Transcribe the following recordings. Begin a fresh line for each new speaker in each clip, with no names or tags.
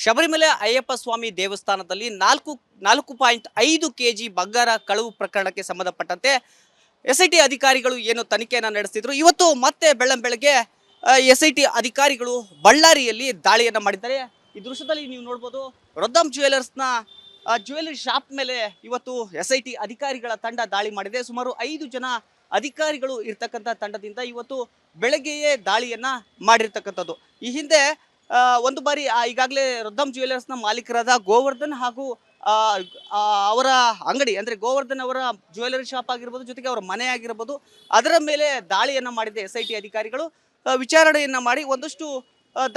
ಶಬರಿಮಲೆ ಅಯ್ಯಪ್ಪ ಸ್ವಾಮಿ ದೇವಸ್ಥಾನದಲ್ಲಿ 4.5 ಕೆಜಿ ಬಂಗಾರ ಕಳವು ಪ್ರಕರಣಕ್ಕೆ ಸಂಬಂಧಪಟ್ಟಂತೆ ಎಸ್ಐಟಿ ಅಧಿಕಾರಿಗಳು ಏನು ತನಿಖೆಯನ್ನು ನಡೆಸಿದ್ರು. ಇವತ್ತು ಮತ್ತೆ ಬೆಳ್ಳಂಬೆಳಗ್ಗೆ ಎಸ್ಐಟಿ ಅಧಿಕಾರಿಗಳು ಬಳ್ಳಾರಿಯಲ್ಲಿ ದಾಳಿಯನ್ನು ಮಾಡಿದ್ದಾರೆ. ಈ ದೃಶ್ಯದಲ್ಲಿ ನೀವು ನೋಡ್ಬೋದು, ರೊದ್ದಂ ಜ್ಯುವೆಲರ್ಸ್ನ ಜ್ಯುವೆಲರಿ ಶಾಪ್ ಮೇಲೆ ಇವತ್ತು ಎಸ್ಐಟಿ ಅಧಿಕಾರಿಗಳ ತಂಡ ದಾಳಿ ಮಾಡಿದೆ. ಸುಮಾರು 5 ಜನ ಅಧಿಕಾರಿಗಳು ಇರ್ತಕ್ಕಂಥ ತಂಡದಿಂದ ಇವತ್ತು ಬೆಳಗ್ಗೆಯೇ ದಾಳಿಯನ್ನ ಮಾಡಿರ್ತಕ್ಕಂಥದ್ದು. ಈ ಹಿಂದೆ ಒಂದು ಬಾರಿ ಈಗಾಗಲೇ ರೊದ್ದಂ ಜ್ಯುವೆಲರ್ಸ್ನ ಮಾಲೀಕರಾದ ಗೋವರ್ಧನ್ ಹಾಗೂ ಅವರ ಅಂಗಡಿ ಅಂದರೆ ಗೋವರ್ಧನ್ ಅವರ ಜ್ಯುವೆಲರಿ ಶಾಪ್ ಆಗಿರ್ಬೋದು, ಜೊತೆಗೆ ಅವರ ಮನೆ ಆಗಿರ್ಬೋದು, ಅದರ ಮೇಲೆ ದಾಳಿಯನ್ನು ಮಾಡಿದೆ ಎಸ್ಐಟಿ ಅಧಿಕಾರಿಗಳು. ವಿಚಾರಣೆಯನ್ನ ಮಾಡಿ ಒಂದಷ್ಟು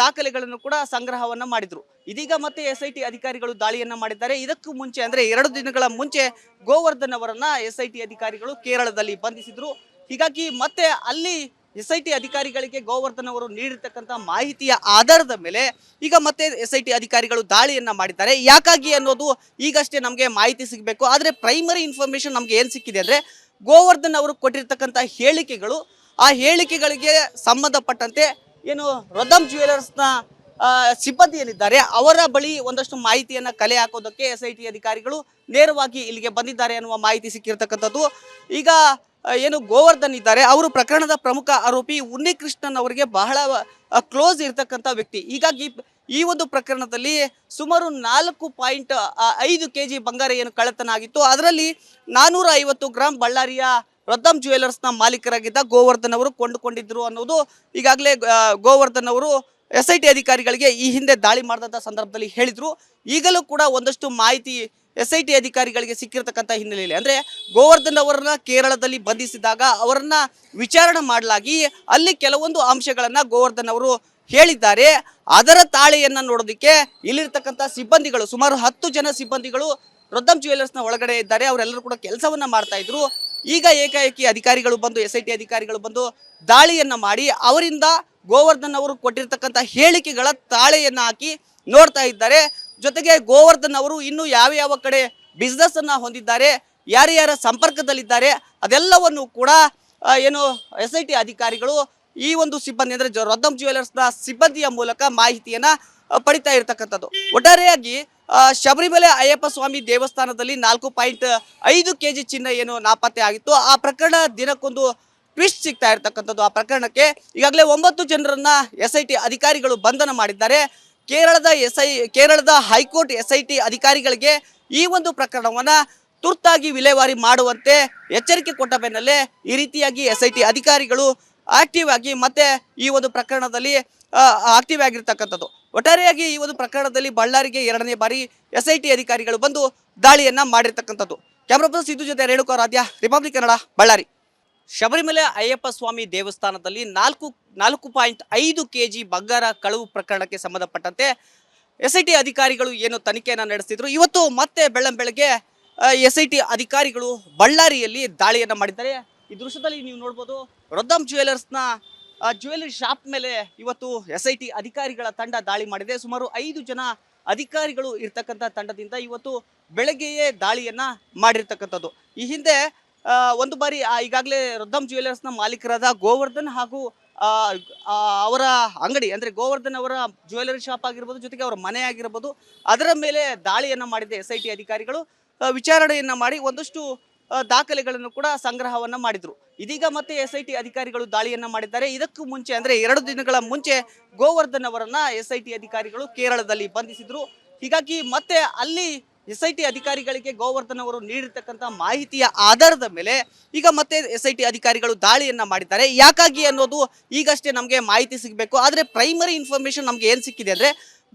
ದಾಖಲೆಗಳನ್ನು ಕೂಡ ಸಂಗ್ರಹವನ್ನ ಮಾಡಿದ್ರು. ಇದೀಗ ಮತ್ತೆ ಎಸ್ಐಟಿ ಅಧಿಕಾರಿಗಳು ದಾಳಿಯನ್ನ ಮಾಡಿದ್ದಾರೆ. ಇದಕ್ಕೂ ಮುಂಚೆ ಅಂದ್ರೆ 2 ದಿನಗಳ ಮುಂಚೆ ಗೋವರ್ಧನ್ ಅವರನ್ನ ಎಸ್ಐಟಿ ಅಧಿಕಾರಿಗಳು ಕೇರಳದಲ್ಲಿ ಬಂಧಿಸಿದ್ರು. ಹೀಗಾಗಿ ಮತ್ತೆ ಅಲ್ಲಿ ಎಸ್ಐಟಿ ಅಧಿಕಾರಿಗಳಿಗೆ ಗೋವರ್ಧನ್ ಅವರು ನೀಡಿರ್ತಕ್ಕಂಥ ಮಾಹಿತಿಯ ಆಧಾರದ ಮೇಲೆ ಈಗ ಮತ್ತೆ ಎಸ್ಐಟಿ ಅಧಿಕಾರಿಗಳು ದಾಳಿಯನ್ನ ಮಾಡಿದ್ದಾರೆ. ಯಾಕಾಗಿ ಅನ್ನೋದು ಈಗಷ್ಟೇ ನಮಗೆ ಮಾಹಿತಿ ಸಿಗಬೇಕು. ಆದರೆ ಪ್ರೈಮರಿ ಇನ್ಫಾರ್ಮೇಶನ್ ನಮ್ಗೆ ಏನ್ ಸಿಕ್ಕಿದೆ ಅಂದ್ರೆ, ಗೋವರ್ಧನ್ ಅವರು ಕೊಟ್ಟಿರ್ತಕ್ಕಂಥ ಹೇಳಿಕೆಗಳು, ಆ ಹೇಳಿಕೆಗಳಿಗೆ ಸಂಬಂಧಪಟ್ಟಂತೆ ಏನು ರೊದ್ದಂ ಜ್ಯುವೆಲರ್ಸ್ನ ಸಿಬ್ಬಂದಿ ಏನಿದ್ದಾರೆ ಅವರ ಬಳಿ ಒಂದಷ್ಟು ಮಾಹಿತಿಯನ್ನ ಕಲೆ ಹಾಕೋದಕ್ಕೆ ಎಸ್ಐಟಿ ಅಧಿಕಾರಿಗಳು ನೇರವಾಗಿ ಇಲ್ಲಿಗೆ ಬಂದಿದ್ದಾರೆ ಅನ್ನುವ ಮಾಹಿತಿ ಸಿಕ್ಕಿರ್ತಕ್ಕಂಥದ್ದು. ಈಗ ಏನು ಗೋವರ್ಧನ್ ಇದ್ದಾರೆ, ಅವರು ಪ್ರಕರಣದ ಪ್ರಮುಖ ಆರೋಪಿ ಉನ್ನಿಕೃಷ್ಣನ್ ಅವರಿಗೆ ಬಹಳ ಕ್ಲೋಸ್ ಇರ್ತಕ್ಕಂಥ ವ್ಯಕ್ತಿ. ಹೀಗಾಗಿ ಈ ಒಂದು ಪ್ರಕರಣದಲ್ಲಿ ಸುಮಾರು 4.5 ಕೆಜಿ ಬಂಗಾರ ಏನು ಕಳ್ಳತನ ಆಗಿತ್ತು, ಅದರಲ್ಲಿ 450 ಗ್ರಾಂ ಬಳ್ಳಾರಿಯ ರೊದ್ದಂ ಜ್ಯುವೆಲರ್ಸ್ನ ಮಾಲೀಕರಾಗಿದ್ದ ಗೋವರ್ಧನ್ ಅವರು ಕೊಂಡುಕೊಂಡಿದ್ರು ಅನ್ನೋದು ಈಗಾಗಲೇ ಗೋವರ್ಧನ್ ಅವರು ಎಸ್ಐಟಿ ಅಧಿಕಾರಿಗಳಿಗೆ ಈ ಹಿಂದೆ ದಾಳಿ ಮಾಡಿದಂಥ ಸಂದರ್ಭದಲ್ಲಿ ಹೇಳಿದ್ರು. ಈಗಲೂ ಕೂಡ ಒಂದಷ್ಟು ಮಾಹಿತಿ ಎಸ್ಐಟಿ ಅಧಿಕಾರಿಗಳಿಗೆ ಸಿಕ್ಕಿರ್ತಕ್ಕಂಥ ಹಿನ್ನೆಲೆಯಲ್ಲಿ ಅಂದರೆ ಗೋವರ್ಧನ್ ಅವರನ್ನ ಕೇರಳದಲ್ಲಿ ಬಂಧಿಸಿದಾಗ ಅವರನ್ನ ವಿಚಾರಣೆ ಮಾಡಲಾಗಿ ಅಲ್ಲಿ ಕೆಲವೊಂದು ಅಂಶಗಳನ್ನು ಗೋವರ್ಧನ್ ಅವರು ಹೇಳಿದ್ದಾರೆ. ಅದರ ತಾಳೆಯನ್ನು ನೋಡೋದಕ್ಕೆ ಇಲ್ಲಿರ್ತಕ್ಕಂಥ ಸಿಬ್ಬಂದಿಗಳು, ಸುಮಾರು 10 ಜನ ಸಿಬ್ಬಂದಿಗಳು ರೊದ್ದಂ ಜ್ಯುವೆಲರ್ಸ್ನ ಒಳಗಡೆ ಇದ್ದಾರೆ. ಅವರೆಲ್ಲರೂ ಕೂಡ ಕೆಲಸವನ್ನ ಮಾಡ್ತಾ ಇದ್ರು. ಈಗ ಏಕಾಏಕಿ ಅಧಿಕಾರಿಗಳು ಬಂದು, ಎಸ್ಐಟಿ ಅಧಿಕಾರಿಗಳು ಬಂದು ದಾಳಿಯನ್ನ ಮಾಡಿ ಅವರಿಂದ ಗೋವರ್ಧನ್ ಅವರು ಕೊಟ್ಟಿರ್ತಕ್ಕಂಥ ಹೇಳಿಕೆಗಳ ತಾಳೆಯನ್ನ ಹಾಕಿ ನೋಡ್ತಾ ಇದ್ದಾರೆ. ಜೊತೆಗೆ ಗೋವರ್ಧನ್ ಅವರು ಇನ್ನು ಯಾವ ಯಾವ ಕಡೆ ಬಿಸ್ನೆಸ್ ಅನ್ನ ಹೊಂದಿದ್ದಾರೆ, ಯಾರ್ಯಾರ ಸಂಪರ್ಕದಲ್ಲಿದ್ದಾರೆ, ಅದೆಲ್ಲವನ್ನು ಕೂಡ ಏನು ಎಸ್ಐಟಿ ಅಧಿಕಾರಿಗಳು ಈ ಒಂದು ಸಿಬ್ಬಂದಿ ಅಂದರೆ ರೊದ್ದಂ ಜ್ಯುವೆಲರ್ಸ್ನ ಸಿಬ್ಬಂದಿಯ ಮೂಲಕ ಮಾಹಿತಿಯನ್ನ ಪಡಿತಾ ಇರತಕ್ಕಂಥದ್ದು. ಒಟ್ಟಾರೆಯಾಗಿ ಶಬರಿಮಲೆ ಅಯ್ಯಪ್ಪ ಸ್ವಾಮಿ ದೇವಸ್ಥಾನದಲ್ಲಿ 4.5 ಕೆಜಿ ಚಿನ್ನ ಏನು ನಾಪತ್ತೆ ಆಗಿತ್ತು, ಆ ಪ್ರಕರಣ ದಿನಕ್ಕೊಂದು ಟ್ವಿಸ್ಟ್ ಸಿಗ್ತಾ ಇರ್ತಕ್ಕಂಥದ್ದು. ಆ ಪ್ರಕರಣಕ್ಕೆ ಈಗಾಗಲೇ 9 ಜನರನ್ನ ಎಸ್ಐಟಿ ಅಧಿಕಾರಿಗಳು ಬಂಧನ ಮಾಡಿದ್ದಾರೆ. ಕೇರಳದ ಹೈಕೋರ್ಟ್ ಎಸ್ಐಟಿ ಅಧಿಕಾರಿಗಳಿಗೆ ಈ ಒಂದು ಪ್ರಕರಣವನ್ನ ತುರ್ತಾಗಿ ವಿಲೇವಾರಿ ಮಾಡುವಂತೆ ಎಚ್ಚರಿಕೆ ಕೊಟ್ಟ ಬೆನ್ನಲ್ಲೇ ಈ ರೀತಿಯಾಗಿ ಎಸ್ಐಟಿ ಅಧಿಕಾರಿಗಳು ಆಕ್ಟಿವ್ ಆಗಿ ಮತ್ತೆ ಈ ಒಂದು ಪ್ರಕರಣದಲ್ಲಿ ಆಕ್ಟಿವ್ ಆಗಿರ್ತಕ್ಕಂಥದ್ದು. ಒಟ್ಟಾರೆಯಾಗಿ ಈ ಒಂದು ಪ್ರಕರಣದಲ್ಲಿ ಬಳ್ಳಾರಿಗೆ 2ನೇ ಬಾರಿ ಎಸ್ಐಟಿ ಅಧಿಕಾರಿಗಳು ಬಂದು ದಾಳಿಯನ್ನ ಮಾಡಿರ್ತಕ್ಕಂಥದ್ದು. ಕ್ಯಾಮ್ರಾ ಪರ್ಸನ್ ಸಿದ್ದು ಜೊತೆ ರೇಣುಕಾ ರಾಧ್ಯ, ರಿಪಬ್ಲಿಕ್ ಕನ್ನಡ, ಬಳ್ಳಾರಿ. ಶಬರಿಮಲೆ ಅಯ್ಯಪ್ಪ ಸ್ವಾಮಿ ದೇವಸ್ಥಾನದಲ್ಲಿ 4.5 ಕೆಜಿ ಬಂಗಾರ ಕಳವು ಪ್ರಕರಣಕ್ಕೆ ಸಂಬಂಧಪಟ್ಟಂತೆ ಎಸ್ಐಟಿ ಅಧಿಕಾರಿಗಳು ಏನು ತನಿಖೆಯನ್ನು ನಡೆಸಿದ್ರು. ಇವತ್ತು ಮತ್ತೆ ಬೆಳ್ಳಂಬೆಳಗ್ಗೆ ಎಸ್ಐಟಿ ಅಧಿಕಾರಿಗಳು ಬಳ್ಳಾರಿಯಲ್ಲಿ ದಾಳಿಯನ್ನು ಮಾಡಿದ್ದಾರೆ. ಈ ದೃಶ್ಯದಲ್ಲಿ ನೀವು ನೋಡ್ಬೋದು, ರೊದ್ದಂ ಜ್ಯುವೆಲರ್ಸ್ನ ಜ್ಯುವೆಲರಿ ಶಾಪ್ ಮೇಲೆ ಇವತ್ತು ಎಸ್ಐಟಿ ಅಧಿಕಾರಿಗಳ ತಂಡ ದಾಳಿ ಮಾಡಿದೆ. ಸುಮಾರು 5 ಜನ ಅಧಿಕಾರಿಗಳು ಇರ್ತಕ್ಕಂಥ ತಂಡದಿಂದ ಇವತ್ತು ಬೆಳಗ್ಗೆಯೇ ದಾಳಿಯನ್ನ ಮಾಡಿರ್ತಕ್ಕಂಥದ್ದು. ಈ ಹಿಂದೆ ಒಂದು ಬಾರಿ ಈಗಾಗಲೇ ರೊದ್ದಂ ಜ್ಯುವೆಲರ್ಸ್ನ ಮಾಲೀಕರಾದ ಗೋವರ್ಧನ್ ಹಾಗೂ ಅವರ ಅಂಗಡಿ ಅಂದರೆ ಗೋವರ್ಧನ್ ಅವರ ಜ್ಯುವೆಲರಿ ಶಾಪ್ ಆಗಿರ್ಬೋದು, ಜೊತೆಗೆ ಅವರ ಮನೆ ಆಗಿರ್ಬೋದು, ಅದರ ಮೇಲೆ ದಾಳಿಯನ್ನ ಮಾಡಿದೆ ಎಸ್ಐಟಿ ಅಧಿಕಾರಿಗಳು. ವಿಚಾರಣೆಯನ್ನ ಮಾಡಿ ಒಂದಷ್ಟು ದಾಖಲೆಗಳನ್ನು ಕೂಡ ಸಂಗ್ರಹವನ್ನ ಮಾಡಿದ್ರು. ಇದೀಗ ಮತ್ತೆ ಎಸ್ಐಟಿ ಅಧಿಕಾರಿಗಳು ದಾಳಿಯನ್ನ ಮಾಡಿದ್ದಾರೆ. ಇದಕ್ಕೂ ಮುಂಚೆ ಅಂದ್ರೆ 2 ದಿನಗಳ ಮುಂಚೆ ಗೋವರ್ಧನ್ ಅವರನ್ನ ಎಸ್ಐಟಿ ಅಧಿಕಾರಿಗಳು ಕೇರಳದಲ್ಲಿ ಬಂಧಿಸಿದ್ರು. ಹೀಗಾಗಿ ಮತ್ತೆ ಅಲ್ಲಿ ಎಸ್ಐಟಿ ಅಧಿಕಾರಿಗಳಿಗೆ ಗೋವರ್ಧನ್ ಅವರು ನೀಡಿರ್ತಕ್ಕಂಥ ಮಾಹಿತಿಯ ಆಧಾರದ ಮೇಲೆ ಈಗ ಮತ್ತೆ ಎಸ್ಐಟಿ ಅಧಿಕಾರಿಗಳು ದಾಳಿಯನ್ನ ಮಾಡಿದ್ದಾರೆ. ಯಾಕಾಗಿ ಅನ್ನೋದು ಈಗಷ್ಟೇ ನಮಗೆ ಮಾಹಿತಿ ಸಿಗಬೇಕು. ಆದರೆ ಪ್ರೈಮರಿ ಇನ್ಫಾರ್ಮೇಶನ್ ನಮ್ಗೆ ಏನ್ ಸಿಕ್ಕಿದೆ ಅಂದ್ರೆ,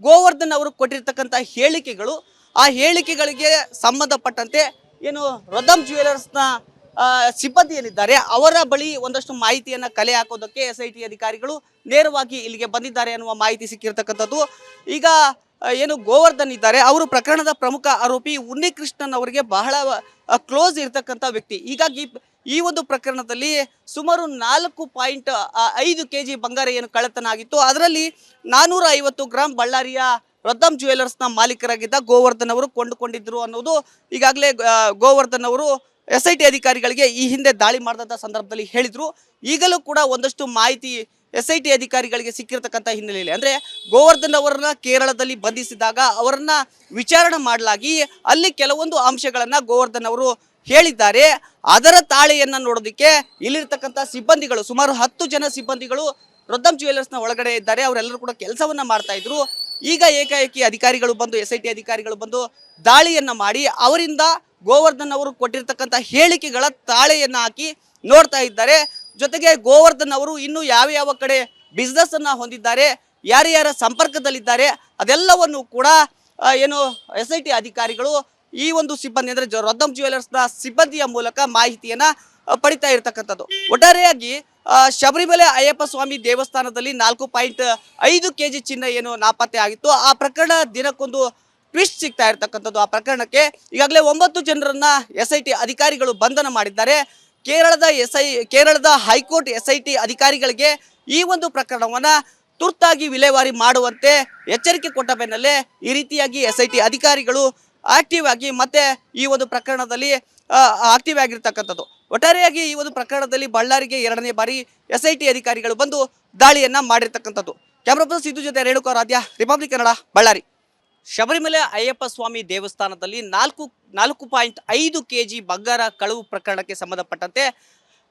ಗೋವರ್ಧನ್ ಅವರು ಕೊಟ್ಟಿರ್ತಕ್ಕಂಥ ಹೇಳಿಕೆಗಳು, ಆ ಹೇಳಿಕೆಗಳಿಗೆ ಸಂಬಂಧಪಟ್ಟಂತೆ ಏನು ರೊದ್ದಂ ಜ್ಯುವೆಲರ್ಸ್ನ ಸಿಬ್ಬಂದಿ ಏನಿದ್ದಾರೆ ಅವರ ಬಳಿ ಒಂದಷ್ಟು ಮಾಹಿತಿಯನ್ನ ಕಲೆ ಹಾಕೋದಕ್ಕೆ ಎಸ್ಐಟಿ ಅಧಿಕಾರಿಗಳು ನೇರವಾಗಿ ಇಲ್ಲಿಗೆ ಬಂದಿದ್ದಾರೆ ಅನ್ನುವ ಮಾಹಿತಿ ಸಿಕ್ಕಿರ್ತಕ್ಕಂಥದ್ದು. ಈಗ ಏನು ಗೋವರ್ಧನ್ ಇದ್ದಾರೆ, ಅವರು ಪ್ರಕರಣದ ಪ್ರಮುಖ ಆರೋಪಿ ಉನ್ನಿಕೃಷ್ಣನ್ ಅವರಿಗೆ ಬಹಳ ಕ್ಲೋಸ್ ಇರ್ತಕ್ಕಂಥ ವ್ಯಕ್ತಿ. ಹೀಗಾಗಿ ಈ ಒಂದು ಪ್ರಕರಣದಲ್ಲಿ ಸುಮಾರು 4.5 ಕೆಜಿ ಬಂಗಾರ ಏನು ಕಳ್ಳತನ ಆಗಿತ್ತು, ಅದರಲ್ಲಿ 450 ಗ್ರಾಂ ಬಳ್ಳಾರಿಯ ರೊದ್ದಂ ಜ್ಯುವೆಲರ್ಸ್ನ ಮಾಲೀಕರಾಗಿದ್ದ ಗೋವರ್ಧನ್ ಅವರು ಕೊಂಡುಕೊಂಡಿದ್ರು ಅನ್ನೋದು ಈಗಾಗಲೇ ಗೋವರ್ಧನ್ ಅವರು ಎಸ್ಐಟಿ ಅಧಿಕಾರಿಗಳಿಗೆ ಈ ಹಿಂದೆ ದಾಳಿ ಮಾಡಿದಂಥ ಸಂದರ್ಭದಲ್ಲಿ ಹೇಳಿದ್ರು. ಈಗಲೂ ಕೂಡ ಒಂದಷ್ಟು ಮಾಹಿತಿ SIT ಅಧಿಕಾರಿಗಳಿಗೆ ಸಿಕ್ಕಿರತಕ್ಕಂಥ ಹಿನ್ನೆಲೆಯಲ್ಲಿ ಅಂದ್ರೆ ಗೋವರ್ಧನ್ ಅವರನ್ನ ಕೇರಳದಲ್ಲಿ ಬಂಧಿಸಿದಾಗ ಅವರನ್ನ ವಿಚಾರಣೆ ಮಾಡಲಾಗಿ ಅಲ್ಲಿ ಕೆಲವೊಂದು ಅಂಶಗಳನ್ನ ಗೋವರ್ಧನ್ ಅವರು ಹೇಳಿದ್ದಾರೆ. ಅದರ ತಾಳೆಯನ್ನ ನೋಡೋದಕ್ಕೆ ಇಲ್ಲಿರ್ತಕ್ಕಂಥ ಸಿಬ್ಬಂದಿಗಳು ಸುಮಾರು 10 ಜನ ಸಿಬ್ಬಂದಿಗಳು ರೊದ್ದಂ ಜ್ಯುವೆಲರ್ಸ್ನ ಒಳಗಡೆ ಇದ್ದಾರೆ. ಅವರೆಲ್ಲರೂ ಕೂಡ ಕೆಲಸವನ್ನ ಮಾಡ್ತಾ ಇದ್ರು. ಈಗ ಏಕಾಏಕಿ ಅಧಿಕಾರಿಗಳು ಬಂದು SIT ಅಧಿಕಾರಿಗಳು ಬಂದು ದಾಳಿಯನ್ನ ಮಾಡಿ ಅವರಿಂದ ಗೋವರ್ಧನ್ ಅವರು ಕೊಟ್ಟಿರ್ತಕ್ಕಂಥ ಹೇಳಿಕೆಗಳ ತಾಳೆಯನ್ನ ಹಾಕಿ ನೋಡ್ತಾ ಇದ್ದಾರೆ. ಜೊತೆಗೆ ಗೋವರ್ಧನ್ ಅವರು ಇನ್ನು ಯಾವ ಯಾವ ಕಡೆ ಬಿಸ್ನೆಸ್ ಅನ್ನ ಹೊಂದಿದ್ದಾರೆ, ಯಾರ್ಯಾರ ಸಂಪರ್ಕದಲ್ಲಿದ್ದಾರೆ ಅದೆಲ್ಲವನ್ನು ಕೂಡ ಏನು SIT ಅಧಿಕಾರಿಗಳು ಈ ಒಂದು ಸಿಬ್ಬಂದಿ ಅಂದ್ರೆ ರೊದ್ದಂ ಜ್ಯುವೆಲರ್ಸ್ನ ಸಿಬ್ಬಂದಿಯ ಮೂಲಕ ಮಾಹಿತಿಯನ್ನ ಪಡಿತಾ ಇರತಕ್ಕಂಥದ್ದು. ಒಟ್ಟಾರೆಯಾಗಿ ಶಬರಿಮಲೆ ಅಯ್ಯಪ್ಪ ಸ್ವಾಮಿ ದೇವಸ್ಥಾನದಲ್ಲಿ 4.5 kg ಚಿನ್ನ ಏನು ನಾಪತ್ತೆ ಆಗಿತ್ತು, ಆ ಪ್ರಕರಣ ದಿನಕ್ಕೊಂದು ಟ್ವಿಸ್ಟ್ ಸಿಗ್ತಾ ಇರತಕ್ಕಂಥದ್ದು. ಆ ಪ್ರಕರಣಕ್ಕೆ ಈಗಾಗಲೇ 9 ಜನರನ್ನ SIT ಅಧಿಕಾರಿಗಳು ಬಂಧನ ಮಾಡಿದ್ದಾರೆ. ಕೇರಳದ ಹೈಕೋರ್ಟ್ SIT ಅಧಿಕಾರಿಗಳಿಗೆ ಈ ಒಂದು ಪ್ರಕರಣವನ್ನ ತುರ್ತಾಗಿ ವಿಲೇವಾರಿ ಮಾಡುವಂತೆ ಎಚ್ಚರಿಕೆ ಕೊಟ್ಟ ಬೆನ್ನಲ್ಲೇ ಈ ರೀತಿಯಾಗಿ SIT ಅಧಿಕಾರಿಗಳು ಆಕ್ಟಿವ್ ಆಗಿ ಮತ್ತೆ ಈ ಒಂದು ಪ್ರಕರಣದಲ್ಲಿ ಆಕ್ಟಿವ್ ಆಗಿರ್ತಕ್ಕಂಥದ್ದು. ಒಟ್ಟಾರೆಯಾಗಿ ಈ ಒಂದು ಪ್ರಕರಣದಲ್ಲಿ ಬಳ್ಳಾರಿಗೆ 2ನೇ ಬಾರಿ SIT ಅಧಿಕಾರಿಗಳು ಬಂದು ದಾಳಿಯನ್ನ ಮಾಡಿರ್ತಕ್ಕಂಥದ್ದು. ಕ್ಯಾಮ್ರಾ ಪರ್ಸನ್ ಸಿದ್ದು ಜೊತೆ ರೇಣುಕಾ ರಾಧ್ಯ, ರಿಪಬ್ಲಿಕ್ ಕನ್ನಡ, ಬಳ್ಳಾರಿ. ಶಬರಿಮಲೆ ಅಯ್ಯಪ್ಪ ಸ್ವಾಮಿ ದೇವಸ್ಥಾನದಲ್ಲಿ 4.5 kg ಬಂಗಾರ ಕಳವು ಪ್ರಕರಣಕ್ಕೆ ಸಂಬಂಧಪಟ್ಟಂತೆ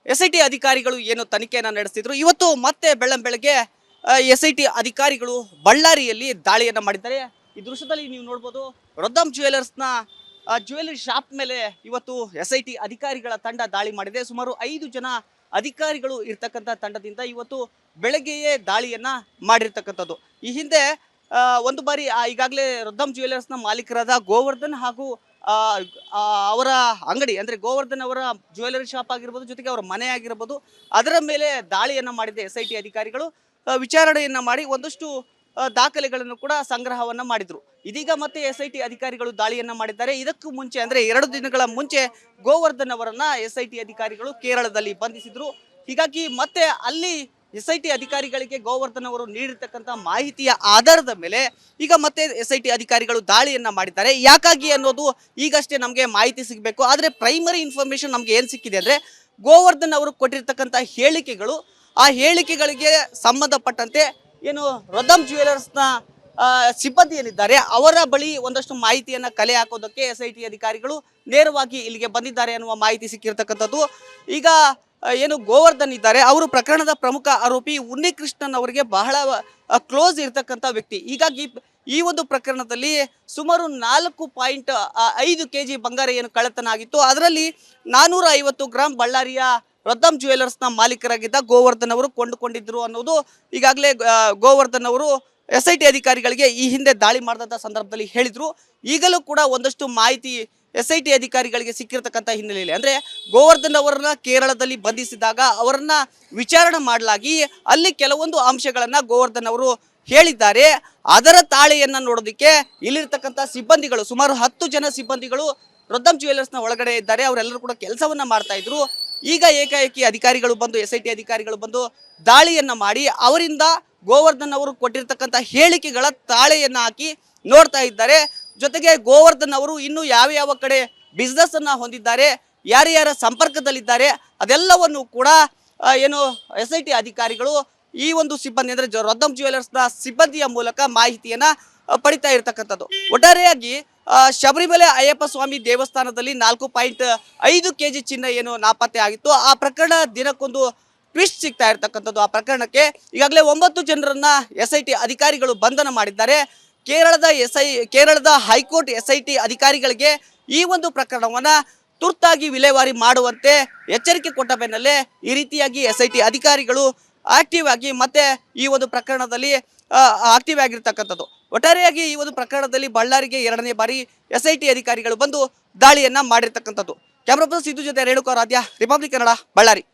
SIT ಅಧಿಕಾರಿಗಳು ಏನು ತನಿಖೆಯನ್ನು ನಡೆಸಿದ್ರು. ಇವತ್ತು ಮತ್ತೆ ಬೆಳ್ಳಂಬೆಳಗ್ಗೆ SIT ಅಧಿಕಾರಿಗಳು ಬಳ್ಳಾರಿಯಲ್ಲಿ ದಾಳಿಯನ್ನ ಮಾಡಿದ್ದಾರೆ. ಈ ದೃಶ್ಯದಲ್ಲಿ ನೀವು ನೋಡ್ಬೋದು, ರೊದ್ದಂ ಜ್ಯುವೆಲರ್ಸ್ನ ಜ್ಯುವೆಲರಿ ಶಾಪ್ ಮೇಲೆ ಇವತ್ತು SIT ಅಧಿಕಾರಿಗಳ ತಂಡ ದಾಳಿ ಮಾಡಿದೆ. ಸುಮಾರು 5 ಜನ ಅಧಿಕಾರಿಗಳು ಇರ್ತಕ್ಕಂಥ ತಂಡದಿಂದ ಇವತ್ತು ಬೆಳಗ್ಗೆಯೇ ದಾಳಿಯನ್ನ ಮಾಡಿರ್ತಕ್ಕಂಥದ್ದು. ಈ ಹಿಂದೆ ಒಂದು ಬಾರಿ ಈಗಾಗಲೇ ರೊದ್ದಂ ಜ್ಯುವೆಲರ್ಸ್ನ ಮಾಲೀಕರಾದ ಗೋವರ್ಧನ್ ಹಾಗೂ ಅವರ ಅಂಗಡಿ ಅಂದ್ರೆ ಗೋವರ್ಧನ್ ಅವರ ಜ್ಯುವೆಲರಿ ಶಾಪ್ ಆಗಿರ್ಬೋದು, ಜೊತೆಗೆ ಅವರ ಮನೆ ಆಗಿರ್ಬೋದು, ಅದರ ಮೇಲೆ ದಾಳಿಯನ್ನ ಮಾಡಿದ SIT ಅಧಿಕಾರಿಗಳು ವಿಚಾರಣೆಯನ್ನ ಮಾಡಿ ಒಂದಷ್ಟು ದಾಖಲೆಗಳನ್ನು ಕೂಡ ಸಂಗ್ರಹವನ್ನ ಮಾಡಿದ್ರು. ಇದೀಗ ಮತ್ತೆ SIT ಅಧಿಕಾರಿಗಳು ದಾಳಿಯನ್ನ ಮಾಡಿದ್ದಾರೆ. ಇದಕ್ಕೂ ಮುಂಚೆ ಅಂದ್ರೆ 2 ದಿನಗಳ ಮುಂಚೆ ಗೋವರ್ಧನ್ ಅವರನ್ನ SIT ಅಧಿಕಾರಿಗಳು ಕೇರಳದಲ್ಲಿ ಬಂಧಿಸಿದ್ರು. ಹೀಗಾಗಿ ಮತ್ತೆ ಅಲ್ಲಿ SIT ಅಧಿಕಾರಿಗಳಿಗೆ ಗೋವರ್ಧನ್ ಅವರು ನೀಡಿರ್ತಕ್ಕಂಥ ಮಾಹಿತಿಯ ಆಧಾರದ ಮೇಲೆ ಈಗ ಮತ್ತೆ SIT ಅಧಿಕಾರಿಗಳು ದಾಳಿಯನ್ನ ಮಾಡಿದ್ದಾರೆ. ಯಾಕಾಗಿ ಅನ್ನೋದು ಈಗಷ್ಟೇ ನಮಗೆ ಮಾಹಿತಿ ಸಿಗಬೇಕು. ಆದರೆ ಪ್ರೈಮರಿ ಇನ್ಫಾರ್ಮೇಶನ್ ನಮ್ಗೆ ಏನ್ ಸಿಕ್ಕಿದೆ ಅಂದ್ರೆ ಗೋವರ್ಧನ್ ಅವರು ಕೊಟ್ಟಿರ್ತಕ್ಕಂಥ ಹೇಳಿಕೆಗಳು, ಆ ಹೇಳಿಕೆಗಳಿಗೆ ಸಂಬಂಧಪಟ್ಟಂತೆ ಏನು ರೊದ್ದಂ ಜ್ಯುವೆಲರ್ಸ್ನ ಸಿಬ್ಬಂದಿ ಏನಿದ್ದಾರೆ ಅವರ ಬಳಿ ಒಂದಷ್ಟು ಮಾಹಿತಿಯನ್ನ ಕಲೆ ಹಾಕೋದಕ್ಕೆ SIT ಅಧಿಕಾರಿಗಳು ನೇರವಾಗಿ ಇಲ್ಲಿಗೆ ಬಂದಿದ್ದಾರೆ ಅನ್ನುವ ಮಾಹಿತಿ ಸಿಕ್ಕಿರ್ತಕ್ಕಂಥದ್ದು. ಈಗ ಏನು ಗೋವರ್ಧನ್ ಇದ್ದಾರೆ ಅವರು ಪ್ರಕರಣದ ಪ್ರಮುಖ ಆರೋಪಿ ಉನ್ನಿಕೃಷ್ಣನ್ ಅವರಿಗೆ ಬಹಳ ಕ್ಲೋಸ್ ಇರ್ತಕ್ಕಂಥ ವ್ಯಕ್ತಿ. ಹೀಗಾಗಿ ಈ ಒಂದು ಪ್ರಕರಣದಲ್ಲಿ ಸುಮಾರು 4.5 kg ಬಂಗಾರ ಏನು ಕಳ್ಳತನ ಆಗಿತ್ತು, ಅದರಲ್ಲಿ 450 ಗ್ರಾಂ ಬಳ್ಳಾರಿಯ ರೊದ್ದಂ ಜ್ಯುವೆಲರ್ಸ್ನ ಮಾಲೀಕರಾಗಿದ್ದ ಗೋವರ್ಧನ್ ಅವರು ಕೊಂಡುಕೊಂಡಿದ್ರು ಅನ್ನೋದು ಈಗಾಗಲೇ ಗೋವರ್ಧನ್ ಅವರು SIT ಅಧಿಕಾರಿಗಳಿಗೆ ಈ ಹಿಂದೆ ದಾಳಿ ಮಾಡಿದಂಥ ಸಂದರ್ಭದಲ್ಲಿ ಹೇಳಿದ್ರು. ಈಗಲೂ ಕೂಡ ಒಂದಷ್ಟು ಮಾಹಿತಿ SIT ಅಧಿಕಾರಿಗಳಿಗೆ ಸಿಕ್ಕಿರತಕ್ಕಂಥ ಹಿನ್ನೆಲೆಯಲ್ಲಿ ಅಂದ್ರೆ ಗೋವರ್ಧನ್ ಅವರನ್ನ ಕೇರಳದಲ್ಲಿ ಬಂಧಿಸಿದಾಗ ಅವರನ್ನ ವಿಚಾರಣೆ ಮಾಡಲಾಗಿ ಅಲ್ಲಿ ಕೆಲವೊಂದು ಅಂಶಗಳನ್ನ ಗೋವರ್ಧನ್ ಅವರು ಹೇಳಿದ್ದಾರೆ. ಅದರ ತಾಳೆಯನ್ನ ನೋಡೋದಕ್ಕೆ ಇಲ್ಲಿರ್ತಕ್ಕಂಥ ಸಿಬ್ಬಂದಿಗಳು ಸುಮಾರು 10 ಜನ ಸಿಬ್ಬಂದಿಗಳು ರೊದ್ದಂ ಜ್ಯುವೆಲರ್ಸ್ನ ಒಳಗಡೆ ಇದ್ದಾರೆ. ಅವರೆಲ್ಲರೂ ಕೂಡ ಕೆಲಸವನ್ನ ಮಾಡ್ತಾ ಇದ್ರು. ಈಗ ಏಕಾಏಕಿ ಅಧಿಕಾರಿಗಳು ಬಂದು SIT ಅಧಿಕಾರಿಗಳು ಬಂದು ದಾಳಿಯನ್ನ ಮಾಡಿ ಅವರಿಂದ ಗೋವರ್ಧನ್ ಅವರು ಕೊಟ್ಟಿರ್ತಕ್ಕಂಥ ಹೇಳಿಕೆಗಳ ತಾಳೆಯನ್ನ ಹಾಕಿ ನೋಡ್ತಾ ಇದ್ದಾರೆ. ಜೊತೆಗೆ ಗೋವರ್ಧನ್ ಅವರು ಇನ್ನು ಯಾವ ಯಾವ ಕಡೆ ಬಿಸ್ನೆಸ್ ಅನ್ನ ಹೊಂದಿದ್ದಾರೆ, ಯಾರ್ಯಾರ ಸಂಪರ್ಕದಲ್ಲಿದ್ದಾರೆ ಅದೆಲ್ಲವನ್ನು ಕೂಡ ಏನು SIT ಅಧಿಕಾರಿಗಳು ಈ ಒಂದು ಸಿಬ್ಬಂದಿ ಅಂದ್ರೆ ರೊದ್ದಂ ಜ್ಯುವೆಲರ್ಸ್ನ ಸಿಬ್ಬಂದಿಯ ಮೂಲಕ ಮಾಹಿತಿಯನ್ನ ಪಡಿತಾ ಇರತಕ್ಕಂಥದ್ದು. ಒಟ್ಟಾರೆಯಾಗಿ ಶಬರಿಮಲೆ ಅಯ್ಯಪ್ಪ ಸ್ವಾಮಿ ದೇವಸ್ಥಾನದಲ್ಲಿ 4.5 kg ಚಿನ್ನ ಏನು ನಾಪತ್ತೆ ಆಗಿತ್ತು, ಆ ಪ್ರಕರಣ ದಿನಕ್ಕೊಂದು ಟ್ವಿಸ್ಟ್ ಸಿಗ್ತಾ ಇರತಕ್ಕಂಥದ್ದು. ಆ ಪ್ರಕರಣಕ್ಕೆ ಈಗಾಗಲೇ 9 ಜನರನ್ನ SIT ಅಧಿಕಾರಿಗಳು ಬಂಧನ ಮಾಡಿದ್ದಾರೆ. ಕೇರಳದ ಹೈಕೋರ್ಟ್ SIT ಅಧಿಕಾರಿಗಳಿಗೆ ಈ ಒಂದು ಪ್ರಕರಣವನ್ನ ತುರ್ತಾಗಿ ವಿಲೇವಾರಿ ಮಾಡುವಂತೆ ಎಚ್ಚರಿಕೆ ಕೊಟ್ಟ ಬೆನ್ನಲ್ಲೇ ಈ ರೀತಿಯಾಗಿ SIT ಅಧಿಕಾರಿಗಳು ಆಕ್ಟಿವ್ ಆಗಿ ಮತ್ತೆ ಈ ಒಂದು ಪ್ರಕರಣದಲ್ಲಿ ಆಕ್ಟಿವ್ ಆಗಿರ್ತಕ್ಕಂಥದ್ದು. ಒಟ್ಟಾರೆಯಾಗಿ ಈ ಒಂದು ಪ್ರಕರಣದಲ್ಲಿ ಬಳ್ಳಾರಿಗೆ 2ನೇ ಬಾರಿ SIT ಅಧಿಕಾರಿಗಳು ಬಂದು ದಾಳಿಯನ್ನ ಮಾಡಿರ್ತಕ್ಕಂಥದ್ದು. ಕ್ಯಾಮ್ರಾ ಪರ್ಸನ್ ಸಿದ್ದು ಜೊತೆ ರೇಣುಕಾ ರಾಧ್ಯ, ರಿಪಬ್ಲಿಕ್ ಕನ್ನಡ, ಬಳ್ಳಾರಿ.